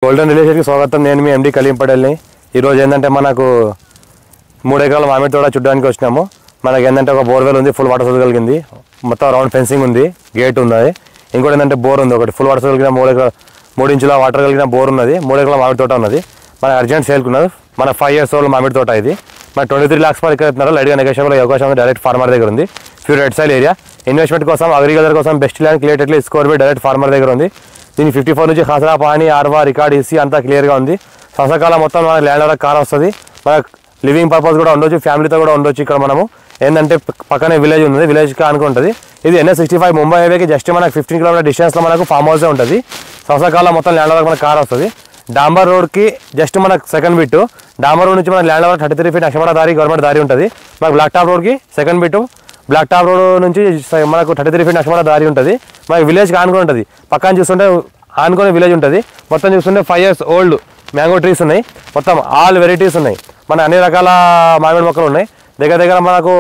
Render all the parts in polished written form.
Golden రిలేషన్కి స్వాగతం. నేను మీ ఎండి కలీం పటేల్ని. ఈరోజు ఏంటంటే మనకు 3 ఎకరాల మామిడి తోట చూడడానికి వచ్చినాము. మనకి ఏంటంటే ఒక బోర్వెల్ ఉంది, ఫుల్ వాటర్ సోర్స్ కలిగింది, మొత్తం రౌండ్ ఫెన్సింగ్ ఉంది, గేట్ ఉంది. ఇంకోటి ఏంటంటే బోర్ ఉంది, ఒకటి ఫుల్ వాటర్ సోర్స్ కలిగిన 3 ఇంచుల వాటర్ కలిగిన బోర్ ఉన్నది. 3 ఎకరాల మామిడి తోట ఉన్నది. మన అర్జెంట్ సేల్కున్నది. మన 5 years old మామిడి తోట ఇది. మన 23 lakhs పర్ ఎకర్ ఇస్తున్నారు. లైట్గా నెగోషియబుల్ అయ్యే అవకాశం ఉంది. డైరెక్ట్ ఫార్మర్ దగ్గర ఉంది. Pure red soil area. Investment కోసం, అగ్రికల్చర్ కోసం best land clear score by direct farmer దగ్గర ఉంది. దీని 54 నుంచి ఖసరా పానీ ఆర్వా రికార్డ్ ఇసి అంతా క్లియర్గా ఉంది. సంవత్సరకాలం మొత్తం మన ల్యాండ్ వరకు కార్ వస్తుంది. మన లివింగ్ పర్పస్ కూడా ఉండొచ్చు, ఫ్యామిలీతో కూడా ఉండొచ్చు. ఇక్కడ మనము ఏంటంటే పక్కనే విలేజ్ ఉంది, విలేజ్కి అనుకుంటుంది. ఇది NH65 ముంబై హైవేకి జస్ట్ మనకు 15 km డిస్టెన్స్లో మనకు ఫామ్ హౌసే ఉంటుంది. సంవత్సరకాలం మొత్తం ల్యాండ్ వరకు మనకు కార్ వస్తుంది. డాంబర్ రోడ్కి జస్ట్ మనకు సెకండ్ బిట్. డాంబర్ రోడ్ నుంచి మన ల్యాండ్ వరకు 33 feet అక్షమర దారి గవర్నమెంట్ దారి ఉంటుంది. మనకు బ్లాక్ టాప్ రోడ్కి second bit. Black top road నుంచి మనకు 33 feet అక్షమర దారి ఉంటుంది. మనకి విలేజ్కి ఆనుకొని ఉంటుంది. పక్కన చూస్తుంటే ఆనుకొని విలేజ్ ఉంటుంది. మొత్తం చూస్తుంటే 5 years old మ్యాంగో ట్రీస్ ఉన్నాయి. మొత్తం ఆల్ వెరైటీస్ ఉన్నాయి. మన అన్ని రకాల మామిడి మొక్కలు ఉన్నాయి. దగ్గర మనకు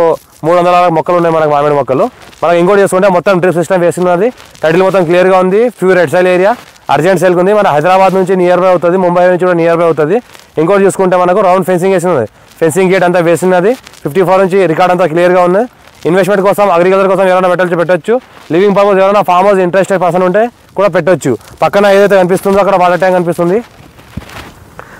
300 మొక్కలు ఉన్నాయి. మనకు మామిడి మొక్కలు. మనకు ఇంకోటి చేసుకుంటే మొత్తం డ్రిప్ సిస్టమ్ వేసినది. టైటిల్ మొత్తం క్లియర్గా ఉంది. Pure red soil area. Urgent సేల్కి ఉంది. మన హైదరాబాద్ నుంచి నియర్ బై అవుతుంది, ముంబై నుంచి కూడా నియర్ బై అవుతుంది. ఇంకోటి చూసుకుంటే మనకు రౌండ్ ఫెన్సింగ్ వేసినది. ఫెన్సింగ్ గేట్ అంతా వేసినది. 54 నుంచి రికార్డ్ అంతా క్లియర్గా ఉంది. ఇన్వెస్ట్మెంట్ కోసం, అగ్రికల్చర్ కోసం ఎవరైనా పెట్టచ్చు. లివింగ్ పర్పస్ ఎవరైనా ఫామ్ హౌస్ ఇంట్రెస్టెడ్ పర్సన్ ఉంటే కూడా పెట్టొచ్చు. పక్కన ఏదైతే కనిపిస్తుందో అక్కడ వాటర్ ట్యాంక్ కనిపిస్తుంది.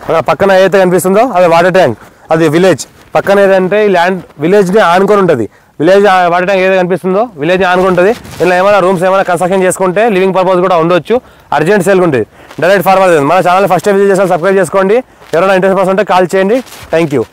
అక్కడ పక్కన ఏదైతే కనిపిస్తుందో అది వాటర్ ట్యాంక్, అది విలేజ్. పక్కన ఏదంటే ఈ ల్యాండ్ విలేజ్ని ఆనుకొని ఉంటుంది. విలేజ్ వాటర్ ట్యాంక్ ఏదైతే కనిపిస్తుందో విలేజ్ని ఆనుకొని ఉంటుంది. ఇలా ఏమైనా రూమ్స్ ఏమైనా కన్స్ట్రక్షన్ చేసుకుంటే లివింగ్ పర్పస్ కూడా ఉండొచ్చు. అర్జెంట్ సేల్ ఉంటుంది. Direct farmer. మన ఛానల్ ఫస్ట్ టైం విజిట్ చేస్తే సబ్స్క్రైబ్ చేసుకోండి. ఎవరైనా ఇంట్రెస్ట్ పర్సన్ ఉంటే కాల్ చేయండి. Thank you.